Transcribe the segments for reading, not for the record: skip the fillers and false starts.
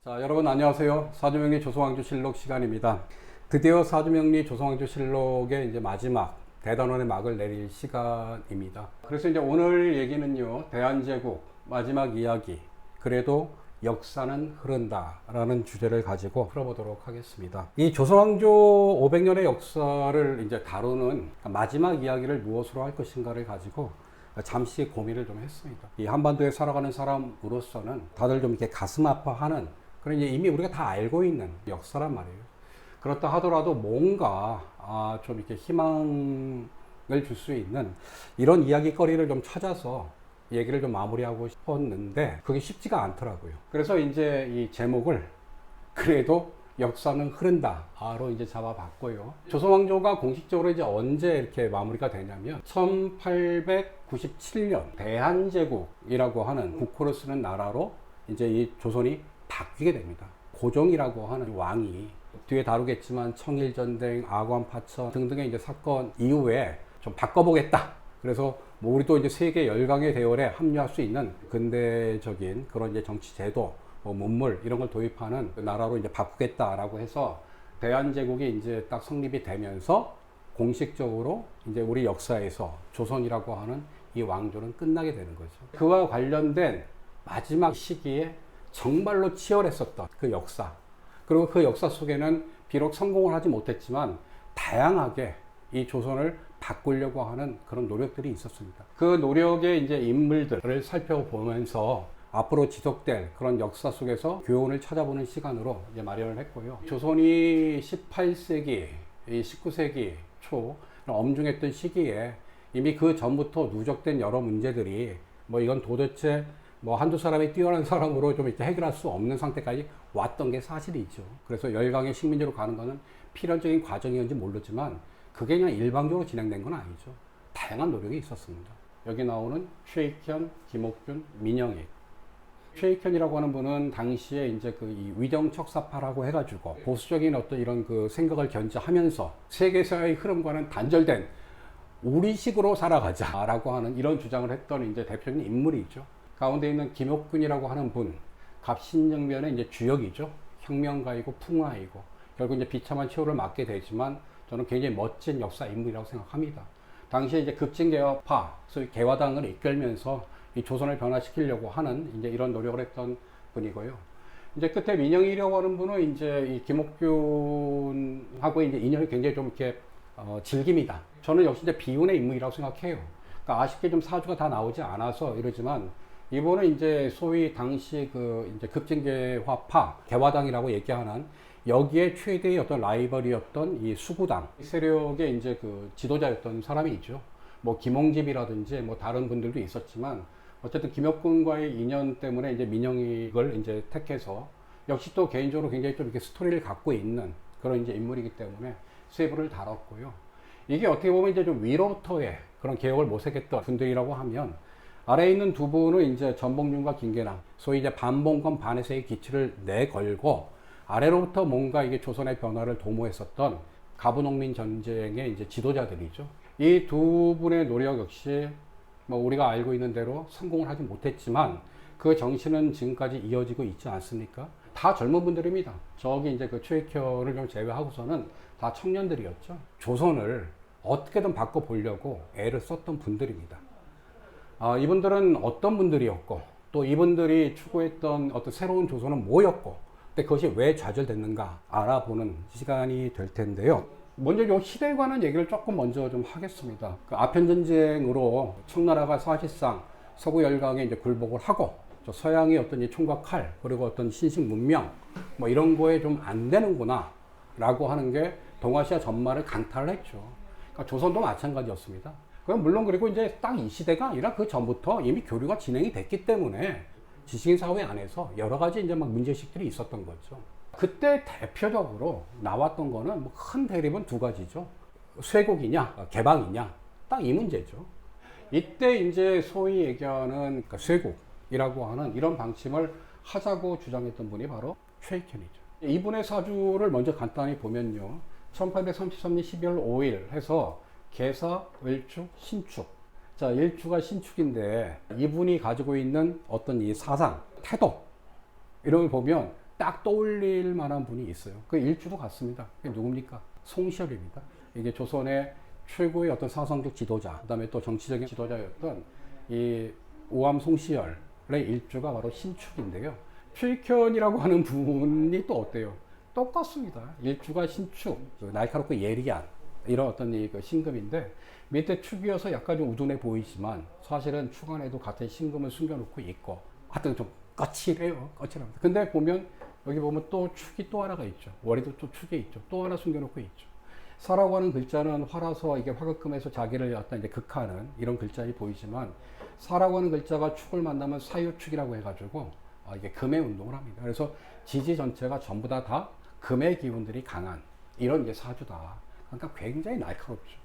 자, 여러분 안녕하세요. 사주명리 조선왕조실록 시간입니다. 드디어 사주명리 조선왕조실록의 이제 마지막 대단원의 막을 내릴 시간입니다. 그래서 이제 오늘 얘기는요, 대한제국 마지막 이야기, 그래도 역사는 흐른다라는 주제를 가지고 풀어보도록 하겠습니다. 이 조선왕조 500년의 역사를 이제 다루는 마지막 이야기를 무엇으로 할 것인가를 가지고 잠시 고민을 좀 했습니다. 이 한반도에 살아가는 사람으로서는 다들 좀 이렇게 가슴 아파하는 그런 이제 이미 우리가 다 알고 있는 역사란 말이에요. 그렇다 하더라도 뭔가 좀 이렇게 희망을 줄 수 있는 이런 이야기거리를 좀 찾아서 얘기를 좀 마무리하고 싶었는데 그게 쉽지가 않더라고요. 그래서 이제 이 제목을 그래도 역사는 흐른다로 이제 잡아봤고요. 조선왕조가 공식적으로 이제 언제 이렇게 마무리가 되냐면 1897년 대한제국이라고 하는 국호를 쓰는 나라로 이제 이 조선이 바뀌게 됩니다. 고종이라고 하는 왕이 뒤에 다루겠지만 청일전쟁, 아관파천 등등의 이제 사건 이후에 좀 바꿔보겠다. 그래서 뭐 우리도 이제 세계 열강의 대열에 합류할 수 있는 근대적인 그런 이제 정치 제도, 뭐 문물 이런 걸 도입하는 그 나라로 이제 바꾸겠다라고 해서 대한제국이 이제 딱 성립이 되면서 공식적으로 이제 우리 역사에서 조선이라고 하는 이 왕조는 끝나게 되는 거죠. 그와 관련된 마지막 시기에 정말로 치열했었던 그 역사, 그리고 그 역사 속에는 비록 성공을 하지 못했지만 다양하게 이 조선을 바꾸려고 하는 그런 노력들이 있었습니다. 그 노력의 이제 인물들을 살펴보면서 앞으로 지속될 그런 역사 속에서 교훈을 찾아보는 시간으로 이제 마련을 했고요. 조선이 18세기, 19세기 초 엄중했던 시기에 이미 그 전부터 누적된 여러 문제들이 뭐 이건 도대체 뭐 한두 사람이 뛰어난 사람으로 좀 이렇게 해결할 수 없는 상태까지 왔던 게 사실이죠. 그래서 열강의 식민지로 가는 것은 필연적인 과정이었는지 모르지만 그게 그냥 일방적으로 진행된 건 아니죠. 다양한 노력이 있었습니다. 여기 나오는 최익현, 김옥균, 민영익. 최익현이라고 하는 분은 당시에 이제 그 이 위정척사파라고 해가지고 보수적인 어떤 이런 그 생각을 견지하면서 세계사의 흐름과는 단절된 우리식으로 살아가자라고 하는 이런 주장을 했던 이제 대표적인 인물이죠. 가운데 있는 김옥균이라고 하는 분, 갑신정변의 이제 주역이죠. 혁명가이고 풍화이고 결국 이제 비참한 최후를 맞게 되지만 저는 굉장히 멋진 역사 인물이라고 생각합니다. 당시에 이제 급진개화파, 소위 개화당을 이끌면서 이 조선을 변화시키려고 하는 이제 이런 노력을 했던 분이고요. 이제 끝에 민영이라고 하는 분은 이제 이 김옥균하고 이제 인연이 굉장히 좀 이렇게 질깁니다. 저는 역시 이제 비운의 인물이라고 생각해요. 그러니까 아쉽게 좀 사주가 다 나오지 않아서 이러지만 이분은 이제 소위 당시 그 이제 급진개화파 개화당이라고 얘기하는 여기에 최대의 어떤 라이벌이었던 이 수구당 세력의 이제 그 지도자였던 사람이죠. 뭐 김홍집이라든지 뭐 다른 분들도 있었지만 어쨌든 김혁군과의 인연 때문에 이제 민영익을 이제 택해서 역시 또 개인적으로 굉장히 좀 이렇게 스토리를 갖고 있는 그런 이제 인물이기 때문에 세부를 다뤘고요. 이게 어떻게 보면 이제 좀 위로부터의 그런 개혁을 모색했던 분들이라고 하면 아래에 있는 두 분은 이제 전봉준과 김계남, 소위 이제 반봉건 반해세의 기치를 내걸고 아래로부터 뭔가 이게 조선의 변화를 도모했었던 가부농민 전쟁의 이제 지도자들이죠. 이 두 분의 노력 역시 뭐 우리가 알고 있는 대로 성공을 하지 못했지만 그 정신은 지금까지 이어지고 있지 않습니까? 다 젊은 분들입니다. 저기 이제 그 최익현을 좀 제외하고서는 다 청년들이었죠. 조선을 어떻게든 바꿔보려고 애를 썼던 분들입니다. 이분들은 어떤 분들이었고 또 이분들이 추구했던 어떤 새로운 조선은 뭐였고 근데 그것이 왜 좌절됐는가 알아보는 시간이 될 텐데요. 먼저 이 시대에 관한 얘기를 조금 먼저 좀 하겠습니다. 그 아편전쟁으로 청나라가 사실상 서구 열강에 이제 굴복을 하고 서양의 어떤 이 총과 칼 그리고 어떤 신식 문명 뭐 이런 거에 좀 안 되는구나 라고 하는 게 동아시아 전말을 강타를 했죠. 그러니까 조선도 마찬가지였습니다. 물론 그리고 이제 딱 이 시대가 아니라 그 전부터 이미 교류가 진행이 됐기 때문에 지식인 사회 안에서 여러 가지 이제 막 문제식들이 있었던 거죠. 그때 대표적으로 나왔던 거는 뭐 큰 대립은 두 가지죠. 쇄국이냐, 개방이냐, 딱 이 문제죠. 이때 이제 소위 얘기하는 쇄국이라고 하는 이런 방침을 하자고 주장했던 분이 바로 최익현이죠. 이분의 사주를 먼저 간단히 보면요. 1833년 12월 5일 해서 계사, 을축, 신축. 자, 일주가 신축인데 이분이 가지고 있는 어떤 이 사상, 태도 이런 걸 보면 딱 떠올릴 만한 분이 있어요. 그 일주도 같습니다. 그게 누굽니까? 송시열입니다. 이게 조선의 최고의 어떤 사상적 지도자, 그다음에 또 정치적인 지도자였던 이 오암 송시열의 일주가 바로 신축인데요. 최익현이라고 하는 분이 또 어때요? 똑같습니다. 일주가 신축, 날카롭고 예리한 이런 어떤 그 신금인데 밑에 축이어서 약간 좀 우둔해 보이지만 사실은 축 안에도 같은 신금을 숨겨놓고 있고 하여튼 좀 거칠해요. 거칠합니다. 근데 보면 여기 보면 또 축이 또 하나가 있죠. 월에도 또 축이 있죠. 또 하나 숨겨놓고 있죠. 사라고 하는 글자는 화라서 이게 화극금에서 자기를 어떤 이제 극하는 이런 글자이 보이지만 사라고 하는 글자가 축을 만나면 사유축이라고 해가지고 이게 금의 운동을 합니다. 그래서 지지 전체가 전부 다 금의 기운들이 강한 이런 이제 사주다. 그러니까 굉장히 날카롭죠.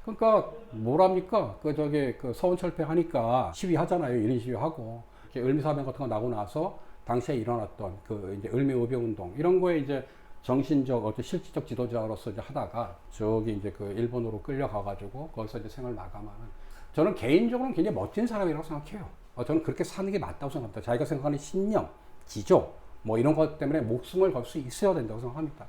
그러니까 뭐랍니까? 그 서원철폐 하니까 시위하잖아요. 1인 시위하고 을미사변 같은 거 나고 나서 당시에 일어났던 그 이제 을미의병운동 이런 거에 이제 정신적 어떤 실질적 지도자로서 이제 하다가 저기 이제 그 일본으로 끌려가가지고 거기서 이제 생을 마감하는 저는 개인적으로는 굉장히 멋진 사람이라고 생각해요. 저는 그렇게 사는 게 맞다고 생각합니다. 자기가 생각하는 신념, 지조 뭐 이런 것 때문에 목숨을 걸 수 있어야 된다고 생각합니다.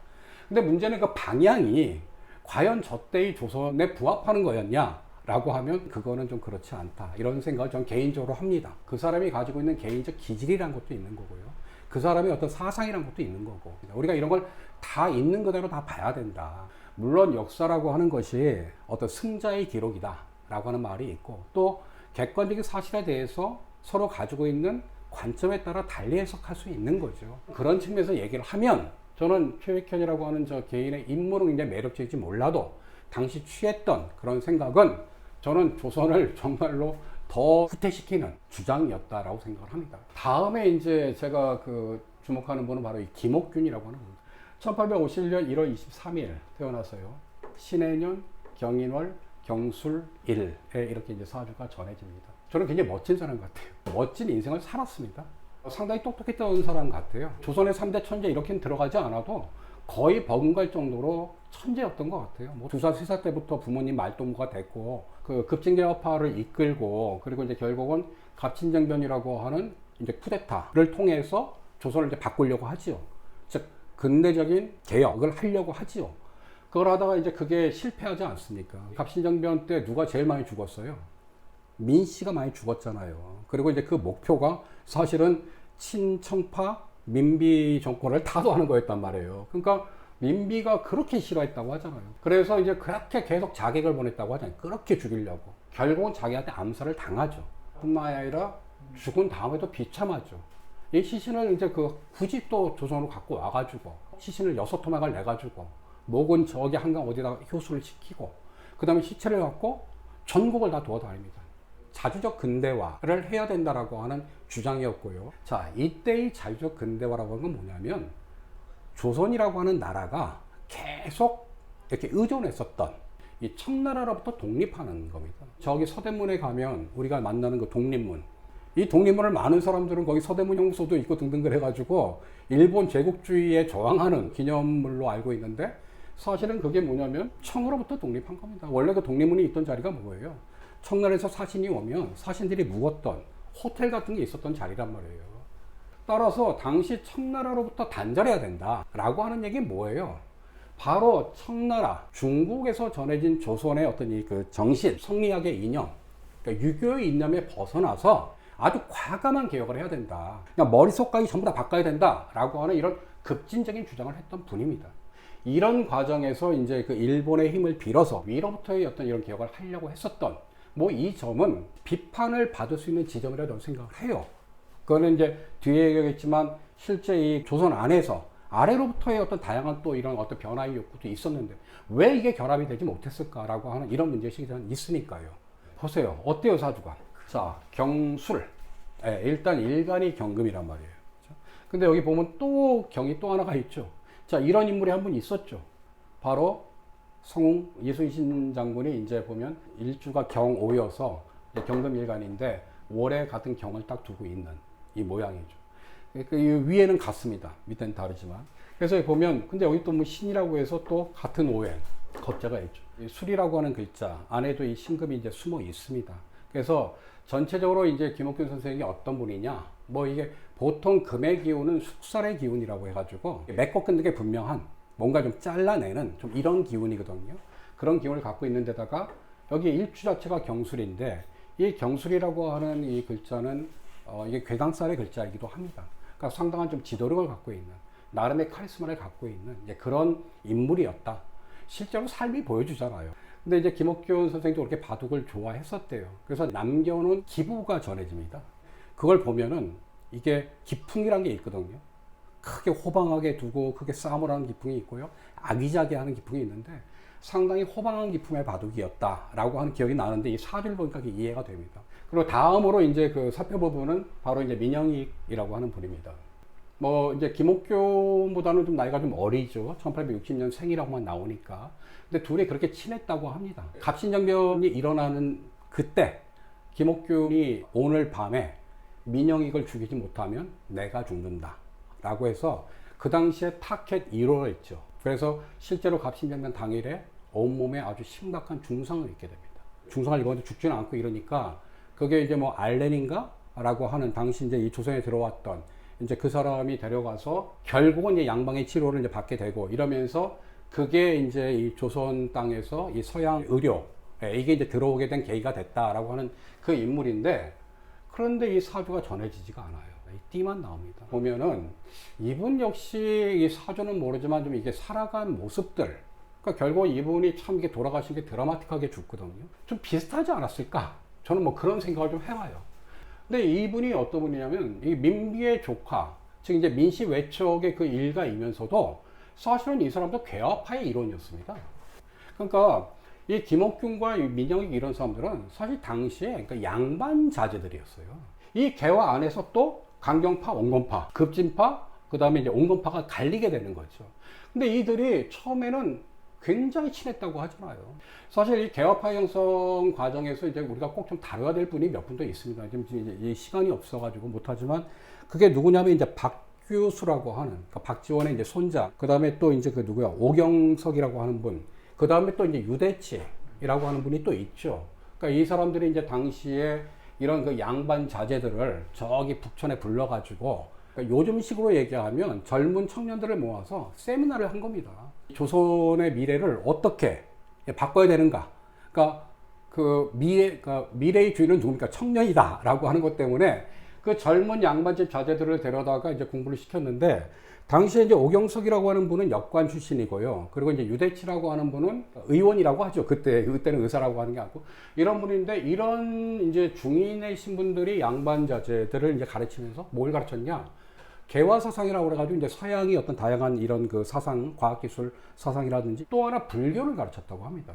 근데 문제는 그 방향이 과연 저 때의 조선에 부합하는 거였냐? 라고 하면 그거는 좀 그렇지 않다. 이런 생각을 전 개인적으로 합니다. 그 사람이 가지고 있는 개인적 기질이라는 것도 있는 거고요. 그 사람의 어떤 사상이라는 것도 있는 거고. 우리가 이런 걸 다 있는 그대로 다 봐야 된다. 물론 역사라고 하는 것이 어떤 승자의 기록이다. 라고 하는 말이 있고 또 객관적인 사실에 대해서 서로 가지고 있는 관점에 따라 달리 해석할 수 있는 거죠. 그런 측면에서 얘기를 하면 저는 최익현이라고 하는 저 개인의 인물은 굉장히 매력적일지 몰라도 당시 취했던 그런 생각은 저는 조선을 정말로 더 후퇴시키는 주장이었다라고 생각을 합니다. 다음에 이제 제가 그 주목하는 분은 바로 이 김옥균이라고 하는 분입니다. 1851년 1월 23일 태어나서요. 신해년 경인월 경술일에 이렇게 이제 사주가 전해집니다. 저는 굉장히 멋진 사람 같아요. 멋진 인생을 살았습니다. 상당히 똑똑했던 사람 같아요. 조선의 3대 천재 이렇게는 들어가지 않아도 거의 버금갈 정도로 천재였던 것 같아요. 뭐 2살, 3살 때부터 부모님 말동무가 됐고, 그 급진개혁파를 이끌고, 그리고 이제 결국은 갑친정변이라고 하는 이제 쿠데타를 통해서 조선을 이제 바꾸려고 하지요. 즉, 근대적인 개혁을 하려고 하지요. 그걸 하다가 이제 그게 실패하지 않습니까? 갑신정변 때 누가 제일 많이 죽었어요? 민씨가 많이 죽었잖아요. 그리고 이제 그 목표가 사실은 친청파 민비 정권을 타도하는 거였단 말이에요. 그러니까 민비가 그렇게 싫어했다고 하잖아요. 그래서 이제 그렇게 계속 자객을 보냈다고 하잖아요. 그렇게 죽이려고. 결국은 자기한테 암살을 당하죠. 뿐만 아니라 죽은 다음에도 비참하죠. 이 시신을 이제 굳이 또 조선으로 갖고 와가지고 시신을 6토막을 내가지고 목은 저기 한강 어디다 효수를 시키고 그 다음에 시체를 갖고 전국을 다 도어다닙니다. 자주적 근대화를 해야 된다라고 하는 주장이었고요. 자, 이때의 자주적 근대화라고 하는 건 뭐냐면 조선이라고 하는 나라가 계속 이렇게 의존했었던 이 청나라로부터 독립하는 겁니다. 저기 서대문에 가면 우리가 만나는 그 독립문, 이 독립문을 많은 사람들은 거기 서대문 형소도 있고 등등 그래가지고 일본 제국주의에 저항하는 기념물로 알고 있는데 사실은 그게 뭐냐면 청으로부터 독립한 겁니다. 원래 그 독립문이 있던 자리가 뭐예요? 청나라에서 사신이 오면 사신들이 묵었던 호텔 같은 게 있었던 자리란 말이에요. 따라서 당시 청나라로부터 단절해야 된다라고 하는 얘기는 뭐예요? 바로 청나라, 중국에서 전해진 조선의 어떤 이 그 정신, 성리학의 이념, 그러니까 유교의 이념에 벗어나서 아주 과감한 개혁을 해야 된다. 그냥 머릿속까지 전부 다 바꿔야 된다라고 하는 이런 급진적인 주장을 했던 분입니다. 이런 과정에서 이제 그 일본의 힘을 빌어서 위로부터의 어떤 이런 개혁을 하려고 했었던 뭐 이 점은 비판을 받을 수 있는 지점이라고 생각을 해요. 그거는 이제 뒤에 얘기하겠지만 실제 이 조선 안에서 아래로부터의 어떤 다양한 또 이런 어떤 변화의 욕구도 있었는데 왜 이게 결합이 되지 못했을까라고 하는 이런 문제의식이 저는 있으니까요. 보세요. 어때요, 사주가? 자, 경술. 네, 일단 일간이 경금이란 말이에요. 근데 여기 보면 또 경이 또 하나가 있죠. 자, 이런 인물이 한 분 있었죠. 바로 성웅 이순신 장군이 이제 보면 일주가 경오여서 경금일간인데 월에 같은 경을 딱 두고 있는 이 모양이죠. 그 위에는 같습니다. 밑에는 다르지만. 그래서 보면 근데 여기 또 뭐 신이라고 해서 또 같은 오행 겁자가 있죠. 술이라고 하는 글자 안에도 이 신금이 이제 숨어 있습니다. 그래서 전체적으로 이제 김옥균 선생이 어떤 분이냐, 뭐 이게 보통 금의 기운은 숙설의 기운이라고 해가지고 맺고 끊는 게 분명한 뭔가 좀 잘라내는 좀 이런 기운이거든요. 그런 기운을 갖고 있는 데다가 여기 일주 자체가 경술인데 이 경술이라고 하는 이 글자는 이게 괴강살의 글자이기도 합니다. 그러니까 상당한 좀 지도력을 갖고 있는 나름의 카리스마를 갖고 있는 그런 인물이었다. 실제로 삶이 보여주잖아요. 근데 이제 김옥균 선생도 그렇게 바둑을 좋아했었대요. 그래서 남겨놓은 기부가 전해집니다. 그걸 보면은 이게 기풍이란 게 있거든요. 크게 호방하게 두고 크게 싸움을 하는 기풍이 있고요. 아기자기하는 기풍이 있는데 상당히 호방한 기풍의 바둑이었다라고 하는 기억이 나는데 이 사주를 보니까 이해가 됩니다. 그리고 다음으로 이제 그 살펴보면은 바로 이제 민영익이라고 하는 분입니다. 뭐 이제 김옥균보다는 좀 나이가 좀 어리죠. 1860년 생이라고만 나오니까. 근데 둘이 그렇게 친했다고 합니다. 갑신정변이 일어나는 그때 김옥균이 오늘 밤에 민영익을 죽이지 못하면 내가 죽는다 라고 해서 그 당시에 타켓 1호를 했죠. 그래서 실제로 갑신정변 당일에 온몸에 아주 심각한 중상을 입게 됩니다. 중상을 입었는데 죽지는 않고 이러니까 그게 이제 뭐 알렌인가? 라고 하는 당시 이제 이 조선에 들어왔던 이제 그 사람이 데려가서 결국은 이제 양방의 치료를 이제 받게 되고 이러면서 그게 이제 이 조선 땅에서 이 서양 의료 이게 이제 들어오게 된 계기가 됐다라고 하는 그 인물인데 그런데 이 사주가 전해지지가 않아요. 이 띠만 나옵니다. 보면은 이분 역시 이 사주는 모르지만 좀 이게 살아간 모습들 그러니까 결국 이분이 참 이게 돌아가신 게 드라마틱하게 죽거든요. 좀 비슷하지 않았을까? 저는 뭐 그런 생각을 좀 해봐요. 근데 이분이 어떤 분이냐면 이 민비의 조카, 즉 이제 민씨 외척의 그 일가이면서도 사실은 이 사람도 괴화파의 일원이었습니다. 그러니까 이 김옥균과 이 민영익 이런 사람들은 사실 당시에 그러니까 양반 자제들이었어요. 이 괴화 안에서 또 강경파, 온건파, 급진파, 그 다음에 이제 온건파가 갈리게 되는 거죠. 근데 이들이 처음에는 굉장히 친했다고 하잖아요. 사실 이 개화파 형성 과정에서 이제 우리가 꼭 좀 다뤄야 될 분이 몇 분 더 있습니다. 지금 이제 시간이 없어가지고 못하지만 그게 누구냐면 이제 박규수라고 하는 그러니까 박지원의 이제 손자, 그 다음에 또 이제 그 누구야 오경석이라고 하는 분, 그 다음에 또 이제 유대치라고 하는 분이 또 있죠. 그러니까 이 사람들이 이제 당시에 이런 그 양반 자제들을 저기 북촌에 불러가지고 그러니까 요즘식으로 얘기하면 젊은 청년들을 모아서 세미나를 한 겁니다. 조선의 미래를 어떻게 바꿔야 되는가. 그러니까 그러니까 미래의 주인은 누굽니까? 청년이다. 라고 하는 것 때문에 그 젊은 양반집 자제들을 데려다가 이제 공부를 시켰는데, 당시에 이제 오경석이라고 하는 분은 역관 출신이고요. 그리고 이제 유대치라고 하는 분은 의원이라고 하죠. 그때는 의사라고 하는 게 아니고. 이런 분인데, 이런 이제 중인의 신분들이 양반 자제들을 이제 가르치면서 뭘 가르쳤냐? 개화 사상이라고 그래가지고 이제 서양의 어떤 다양한 이런 그 사상, 과학기술 사상이라든지 또 하나 불교를 가르쳤다고 합니다.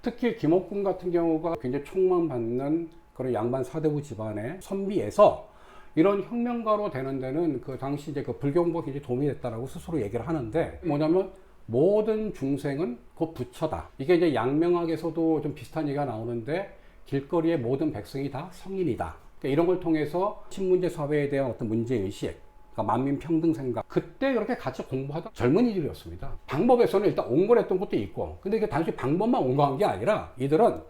특히 김옥균 같은 경우가 굉장히 촉망받는 그런 양반 사대부 집안의 선비에서 이런 혁명가로 되는 데는 그 당시 이제 그 불교 공부가 굉장히 도움이 됐다라고 스스로 얘기를 하는데, 뭐냐면 모든 중생은 곧 부처다. 이게 이제 양명학에서도 좀 비슷한 얘기가 나오는데, 길거리의 모든 백성이 다 성인이다. 그러니까 이런 걸 통해서 신문제 사회에 대한 어떤 문제의식, 그러니까 만민 평등 생각, 그때 그렇게 같이 공부하던 젊은이들이었습니다. 방법에서는 일단 옹골했던 것도 있고, 근데 이게 단순히 방법만 옹골한 게 아니라 이들은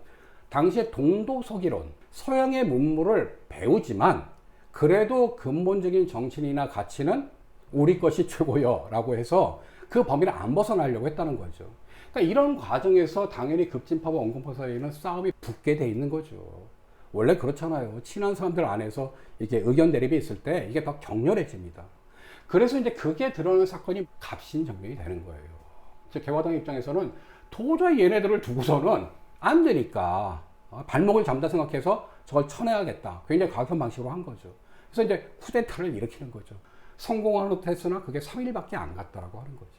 당시에 동도서기론, 서양의 문물을 배우지만 그래도 근본적인 정신이나 가치는 우리 것이 최고요 라고 해서 그 범위를 안 벗어나려고 했다는 거죠. 그러니까 이런 과정에서 당연히 급진파와 온건파 사이에는 싸움이 붙게 돼 있는 거죠. 원래 그렇잖아요. 친한 사람들 안에서 이게 의견 대립이 있을 때 이게 더 격렬해집니다. 그래서 이제 그게 드러나는 사건이 갑신정변이 되는 거예요. 개화당 입장에서는 도저히 얘네들을 두고서는 안 되니까 발목을 잡는다 생각해서 저걸 쳐내야겠다. 굉장히 과격한 방식으로 한 거죠. 그래서 이제 쿠데타를 일으키는 거죠. 성공하는 듯 했으나 그게 3일밖에 안 갔다라고 하는 거죠.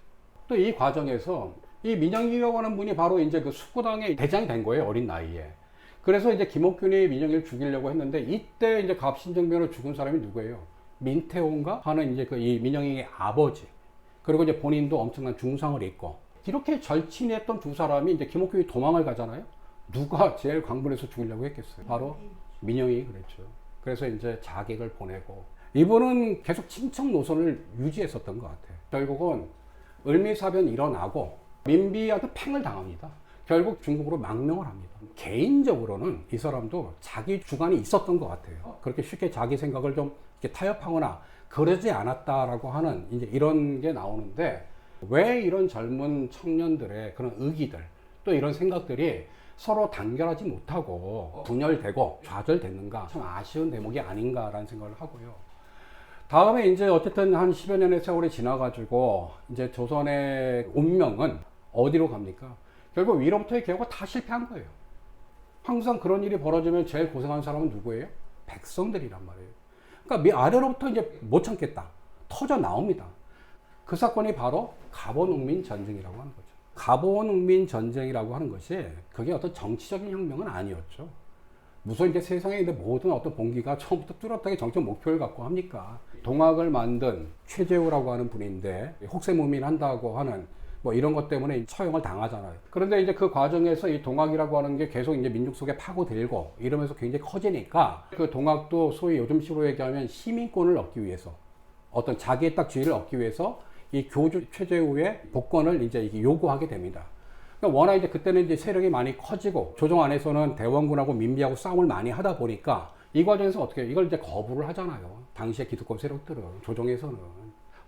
또 이 과정에서 이 민영익이라고 하는 분이 바로 이제 그 숙고당의 대장이 된 거예요. 어린 나이에. 그래서 이제 김옥균이 민영익을 죽이려고 했는데, 이때 이제 갑신정변으로 죽은 사람이 누구예요? 민태호인가 하는 이제 그 이 민영익의 아버지. 그리고 이제 본인도 엄청난 중상을 입고. 이렇게 절친했던 두 사람이 이제 김옥균이 도망을 가잖아요. 누가 제일 광분해서 죽이려고 했겠어요? 바로 민영익이 그랬죠. 그래서 이제 자객을 보내고, 이분은 계속 친척 노선을 유지했었던 것 같아요. 결국은 을미사변 일어나고 민비한테 팽을 당합니다. 결국 중국으로 망명을 합니다. 개인적으로는 이 사람도 자기 주관이 있었던 것 같아요. 그렇게 쉽게 자기 생각을 좀 이렇게 타협하거나 그러지 않았다라고 하는 이제 이런 게 나오는데, 왜 이런 젊은 청년들의 그런 의기들 또 이런 생각들이 서로 단결하지 못하고 분열되고 좌절됐는가, 참 아쉬운 대목이 아닌가라는 생각을 하고요. 다음에 이제 어쨌든 한 10여 년의 세월이 지나가지고 이제 조선의 운명은 어디로 갑니까? 결국 위로부터의 개혁가 다 실패한 거예요. 항상 그런 일이 벌어지면 제일 고생한 사람은 누구예요? 백성들이란 말이에요. 그러니까 아래로부터 이제 못 참겠다, 터져 나옵니다. 그 사건이 바로 갑오농민 전쟁이라고 하는 거죠. 갑오농민 전쟁이라고 하는 것이 그게 어떤 정치적인 혁명은 아니었죠. 무슨 이제 세상에 있는 모든 어떤 봉기가 처음부터 뚜렷하게 정책 목표를 갖고 합니까? 동학을 만든 최재우라고 하는 분인데 혹세무민 한다고 하는 뭐 이런 것 때문에 처형을 당하잖아요. 그런데 이제 그 과정에서 이 동학이라고 하는 게 계속 이제 민족 속에 파고들고 이러면서 굉장히 커지니까 그 동학도 소위 요즘식으로 얘기하면 시민권을 얻기 위해서, 어떤 자기의 딱 지위를 얻기 위해서 이 교주 최재우의 복권을 이제 요구하게 됩니다. 그러니까 워낙 이제 그때는 이제 세력이 많이 커지고 조정 안에서는 대원군하고 민비하고 싸움을 많이 하다 보니까 이 과정에서 어떻게 이걸 이제 거부를 하잖아요. 당시의 기득권 세력들은 조정에서는.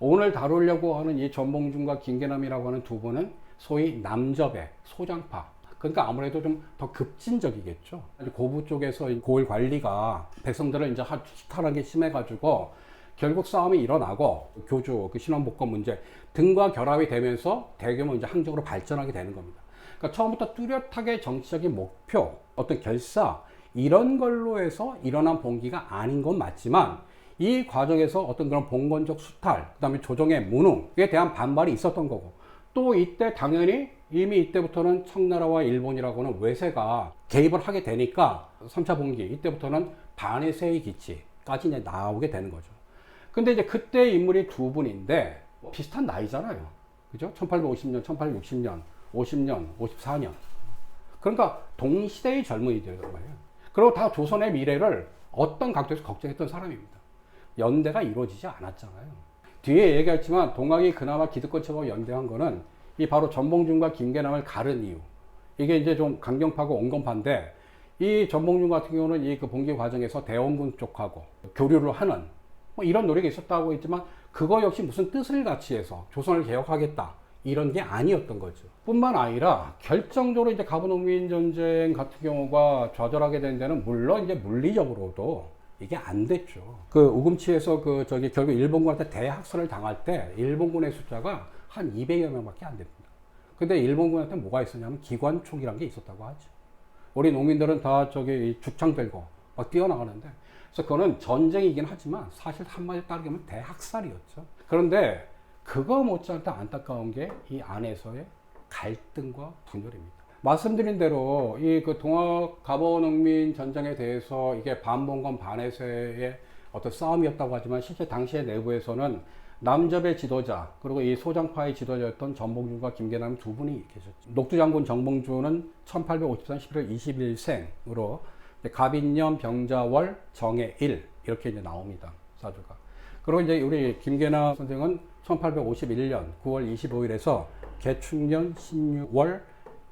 오늘 다루려고 하는 이 전봉준과 김계남이라고 하는 두 분은 소위 남접의 소장파. 그러니까 아무래도 좀 더 급진적이겠죠. 고부 쪽에서 고을 관리가 백성들을 이제 수탈한 게 심해가지고 결국 싸움이 일어나고 교주 그 신원복권 문제 등과 결합이 되면서 대규모 이제 항쟁으로 발전하게 되는 겁니다. 그러니까 처음부터 뚜렷하게 정치적인 목표, 어떤 결사 이런 걸로 해서 일어난 봉기가 아닌 건 맞지만, 이 과정에서 어떤 그런 봉건적 수탈, 그 다음에 조정의 무능에 대한 반발이 있었던 거고, 또 이때 당연히 이미 이때부터는 청나라와 일본이라고는 외세가 개입을 하게 되니까 3차 봉기 이때부터는 반의 세의 기치까지 이제 나오게 되는 거죠. 근데 이제 그때 인물이 두 분인데 비슷한 나이잖아요. 그죠? 1850년, 1860년, 50년, 54년. 그러니까 동시대의 젊은이들이란 말이에요. 그리고 다 조선의 미래를 어떤 각도에서 걱정했던 사람입니다. 연대가 이루어지지 않았잖아요. 뒤에 얘기했지만 동학이 그나마 기득권층하고 연대한 거는 이 바로 전봉준과 김계남을 가른 이유. 이게 이제 좀 강경파고 온건파인데, 이 전봉준 같은 경우는 이 그 봉기 과정에서 대원군 쪽하고 교류를 하는 뭐 이런 노력이 있었다고 했지만, 그거 역시 무슨 뜻을 같이 해서 조선을 개혁하겠다 이런 게 아니었던 거죠. 뿐만 아니라 결정적으로 이제 갑오농민 전쟁 같은 경우가 좌절하게 된 데는 물론 이제 물리적으로도 이게 안 됐죠. 그 우금치에서 결국 일본군한테 대학살을 당할 때 일본군의 숫자가 한 200여 명밖에 안 됩니다. 근데 일본군한테 뭐가 있었냐면 기관총이라는 게 있었다고 하죠. 우리 농민들은 다 죽창 들고 막 뛰어나가는데, 그래서 그거는 전쟁이긴 하지만 사실 한마디로 따르면 대학살이었죠. 그런데 그거 못지않게 안타까운 게 이 안에서의 갈등과 분열입니다. 말씀드린 대로 이 그 동학 갑오농민 전쟁에 대해서 이게 반봉건 반해세의 어떤 싸움이었다고 하지만, 실제 당시의 내부에서는 남접의 지도자 그리고 이 소장파의 지도자였던 전봉준과 김계남 두 분이 계셨죠. 녹두장군 전봉준은 1853 11월 21생으로 갑인년 병자월 정해일 이렇게 이제 나옵니다, 사주가. 그리고 이제 우리 김계남 선생은 1851년 9월 25일에서 개축년 신유월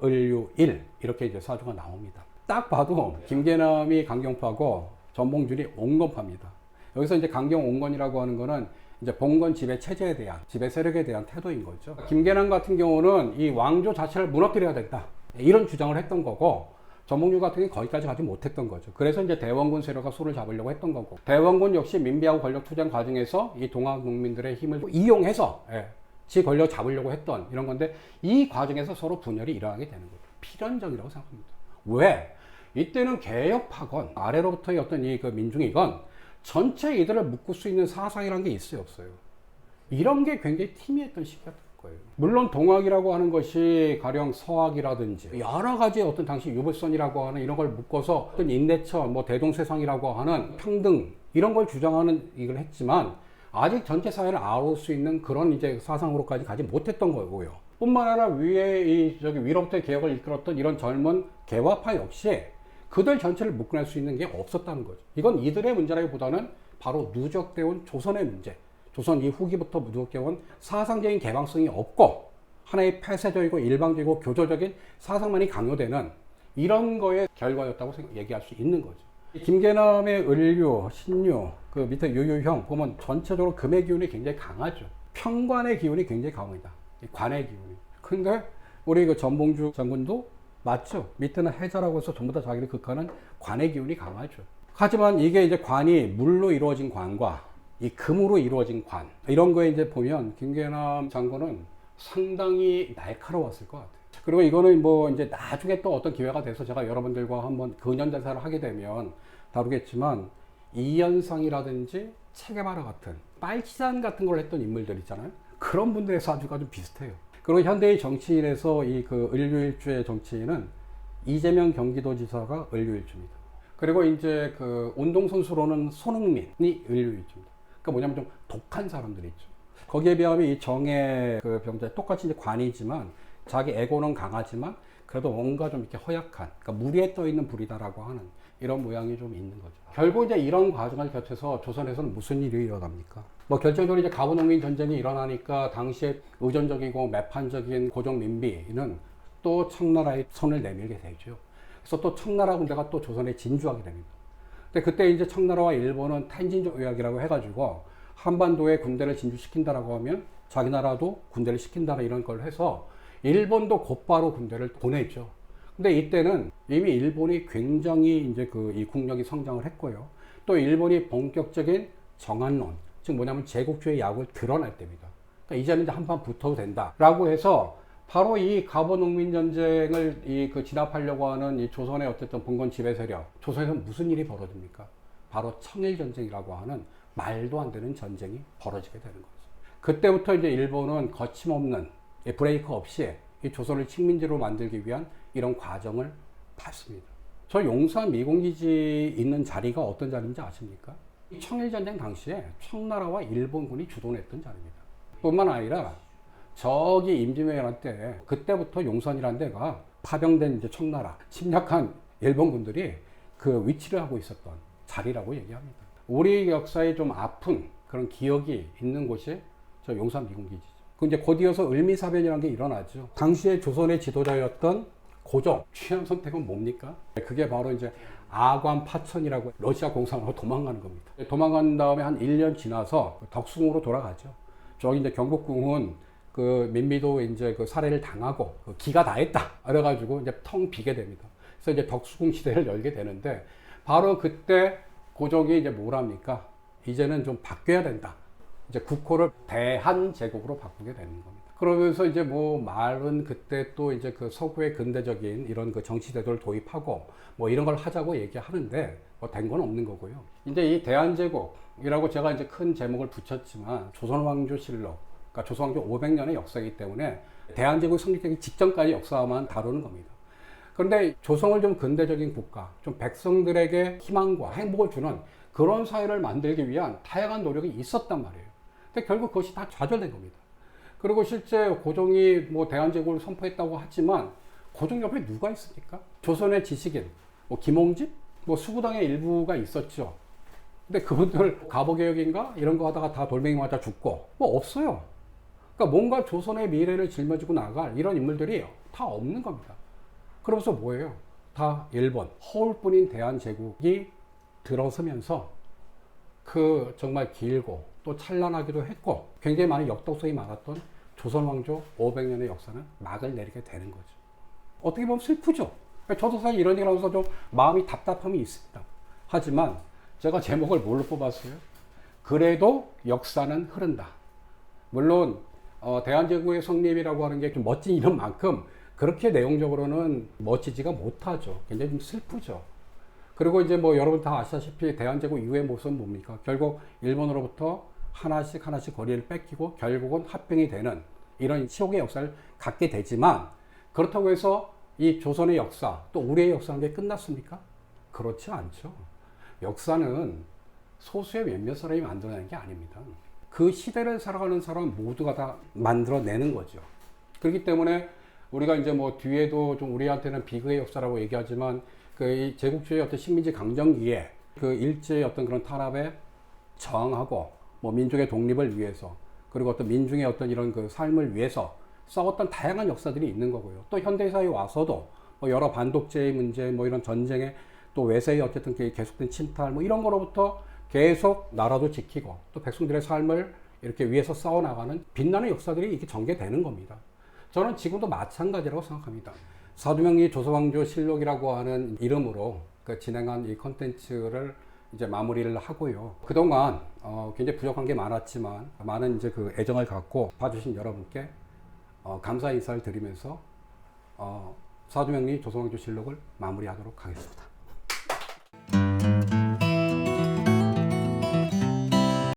을유일 이렇게 이제 사주가 나옵니다. 딱 봐도 김계남이 강경파고 전봉준이 온건파입니다. 여기서 이제 강경 온건이라고 하는 거는 이제 봉건 지배 체제에 대한, 지배 세력에 대한 태도인 거죠. 김계남 같은 경우는 이 왕조 자체를 무너뜨려야 된다 이런 주장을 했던 거고, 전봉준 같은 경우는 거기까지 가지 못했던 거죠. 그래서 이제 대원군 세력과 손을 잡으려고 했던 거고, 대원군 역시 민비하고 권력 투쟁 과정에서 이 동학 농민들의 힘을 이용해서 지 권력 잡으려고 했던 이런 건데, 이 과정에서 서로 분열이 일어나게 되는 거죠. 필연적이라고 생각합니다. 왜? 이때는 개혁파건 아래로부터의 어떤 이 그 민중이건 전체 이들을 묶을 수 있는 사상이라는 게 있어요, 없어요? 이런 게 굉장히 희미했던 시기였던 거예요. 물론 동학이라고 하는 것이 가령 서학이라든지 여러 가지 어떤 당시 유불선이라고 하는 이런 걸 묶어서 어떤 인내처, 뭐 대동세상이라고 하는 평등 이런 걸 주장하는 이걸 했지만, 아직 전체 사회를 아울 수 있는 그런 이제 사상으로까지 가지 못했던 거고요. 뿐만 아니라 위에 위로부터의 개혁을 이끌었던 이런 젊은 개화파 역시 그들 전체를 묶어낼 수 있는 게 없었다는 거죠. 이건 이들의 문제라기보다는 바로 누적되어 온 조선의 문제, 조선 이후기부터 누적되어 온 사상적인 개방성이 없고 하나의 폐쇄적이고 일방적이고 교조적인 사상만이 강요되는 이런 거의 결과였다고 얘기할 수 있는 거죠. 김계남의 을류, 신유, 그 밑에 유유형 보면 전체적으로 금의 기운이 굉장히 강하죠. 평관의 기운이 굉장히 강합니다. 관의 기운이. 근데 우리 그 전봉주 장군도 맞죠. 밑에는 해자라고 해서 전부 다 자기를 극하는 관의 기운이 강하죠. 하지만 이게 이제 관이 물로 이루어진 관과 이 금으로 이루어진 관 이런 거에 이제 보면 김계남 장군은 상당히 날카로웠을 것 같아요. 그리고 이거는 뭐 이제 나중에 또 어떤 기회가 돼서 제가 여러분들과 한번 근현대사를 하게 되면 다루겠지만 이현상이라든지 체게바라 같은 빨치산 같은 걸 했던 인물들 있잖아요. 그런 분들의 사주가 좀 비슷해요. 그리고 현대의 정치인에서 이 그 을류일주의 정치인은 이재명 경기도지사가 을류일주입니다. 그리고 이제 그 운동선수로는 손흥민이 을류일주입니다. 그러니까 뭐냐면 좀 독한 사람들이 있죠. 거기에 비하면 이 정의 그 병자 똑같이 이제 관이지만 자기 에고는 강하지만 그래도 뭔가 좀 이렇게 허약한, 그러니까 무리에 떠 있는 불이다라고 하는 이런 모양이 좀 있는 거죠. 결국 이제 이런 과정을 겹쳐서 조선에서는 무슨 일이 일어납니까? 뭐 결정적으로 이제 가부농민 전쟁이 일어나니까 당시에 의존적이고 매판적인 고종 민비는 또 청나라의 손을 내밀게 되죠. 그래서 또 청나라 군대가 또 조선에 진주하게 됩니다. 근데 그때 이제 청나라와 일본은 텐진 조약이라고 해가지고 한반도에 군대를 진주시킨다라고 하면 자기 나라도 군대를 시킨다라 이런 걸 해서 일본도 곧바로 군대를 보냈죠. 근데 이때는 이미 일본이 굉장히 이제 그 이 국력이 성장을 했고요. 또 일본이 본격적인 정한론, 즉 뭐냐면 제국주의 야구를 드러낼 때입니다. 그러니까 이제는 이제 한판 붙어도 된다라고 해서 바로 이 가보농민 전쟁을 그 진압하려고 하는 이 조선의 어쨌든 봉건 지배 세력, 조선에서 무슨 일이 벌어집니까? 바로 청일 전쟁이라고 하는 말도 안 되는 전쟁이 벌어지게 되는 거죠. 그때부터 이제 일본은 거침없는 브레이크 없이 이 조선을 식민지로 만들기 위한 이런 과정을 밟습니다. 저 용산 미군기지 있는 자리가 어떤 자리인지 아십니까? 청일전쟁 당시에 청나라와 일본군이 주도했던 자리입니다. 뿐만 아니라 저기 임진왜란 때 그때부터 용산이라는 데가 파병된 이제 청나라 침략한 일본군들이 그 위치를 하고 있었던 자리라고 얘기합니다. 우리 역사에 좀 아픈 그런 기억이 있는 곳이 저 용산 미군기지죠. 이제 곧 이어서 을미사변이라는 게 일어나죠. 당시에 조선의 지도자였던 고종 취한 선택은 뭡니까? 그게 바로 이제 아관 파천이라고 러시아 공산으로 도망가는 겁니다. 도망간 다음에 한 1년 지나서 덕숭으로 돌아가죠. 저기 이제 경복궁은 그 민비도 이제 그 살해를 당하고 그 기가 다 했다. 그래가지고 이제 텅 비게 됩니다. 그래서 이제 덕숭 시대를 열게 되는데 바로 그때 고종이 이제 뭐랍니까? 이제는 좀 바뀌어야 된다. 이제 국호를 대한제국으로 바꾸게 되는 겁니다. 그러면서 이제 뭐 말은 그때 또 이제 그 서구의 근대적인 이런 그 정치 제도를 도입하고 뭐 이런 걸 하자고 얘기하는데 뭐 된 건 없는 거고요. 이제 이 대한제국이라고 제가 이제 큰 제목을 붙였지만 조선왕조실록, 그러니까 조선왕조 500년의 역사이기 때문에 대한제국 성립되기 직전까지 역사만 다루는 겁니다. 그런데 조선을 좀 근대적인 국가, 좀 백성들에게 희망과 행복을 주는 그런 사회를 만들기 위한 다양한 노력이 있었단 말이에요. 근데 결국 그것이 다 좌절된 겁니다. 그리고 실제 고종이 뭐 대한제국을 선포했다고 하지만 고종 옆에 누가 있습니까? 조선의 지식인, 뭐 김홍집, 뭐 수구당의 일부가 있었죠. 근데 그분들 가보개혁인가 이런 거 하다가 다 돌멩이 맞아 죽고 뭐 없어요. 그러니까 뭔가 조선의 미래를 짊어지고 나갈 이런 인물들이 다 없는 겁니다. 그러면서 뭐예요? 다 일본, 허울뿐인 대한제국이 들어서면서 그 정말 길고 또 찬란하기도 했고 굉장히 많은 역독성이 많았던 조선왕조 500년의 역사는 막을 내리게 되는 거죠. 어떻게 보면 슬프죠. 저도 사실 이런 얘기를 하면서 좀 마음이 답답함이 있습니다. 하지만 제가 제목을 뭘로 뽑았어요? 그래도 역사는 흐른다. 물론 대한제국의 성립이라고 하는 게 좀 멋진 이름만큼 그렇게 내용적으로는 멋지지가 못하죠. 굉장히 좀 슬프죠. 그리고 이제 뭐 여러분 다 아시다시피 대한제국 이후의 모습은 뭡니까? 결국 일본으로부터 하나씩 거리를 뺏기고 결국은 합병이 되는 이런 치욕의 역사를 갖게 되지만 그렇다고 해서 이 조선의 역사 또 우리의 역사는 게 끝났습니까? 그렇지 않죠. 역사는 소수의 몇몇 사람이 만들어내는 게 아닙니다. 그 시대를 살아가는 사람 모두가 다 만들어내는 거죠. 그렇기 때문에 우리가 이제 뭐 뒤에도 좀 우리한테는 비극의 역사라고 얘기하지만 그 제국주의 어떤 식민지 강점기에 그 일제의 어떤 그런 탄압에 저항하고 뭐 민족의 독립을 위해서 그리고 어떤 민중의 어떤 이런 그 삶을 위해서 싸웠던 다양한 역사들이 있는 거고요. 또 현대사에 와서도 뭐 여러 반독재의 문제, 뭐 이런 전쟁에 또 외세의 어쨌든 계속된 침탈, 뭐 이런 거로부터 계속 나라도 지키고 또 백성들의 삶을 이렇게 위해서 싸워나가는 빛나는 역사들이 이렇게 전개되는 겁니다. 저는 지금도 마찬가지라고 생각합니다. 사두명리 조선왕조 실록이라고 하는 이름으로 진행한 이 컨텐츠를 이제 마무리를 하고요. 그동안 굉장히 부족한 게 많았지만 많은 이제 그 애정을 갖고 봐주신 여러분께 감사 인사를 드리면서 사두명리 조선왕조 실록을 마무리하도록 하겠습니다.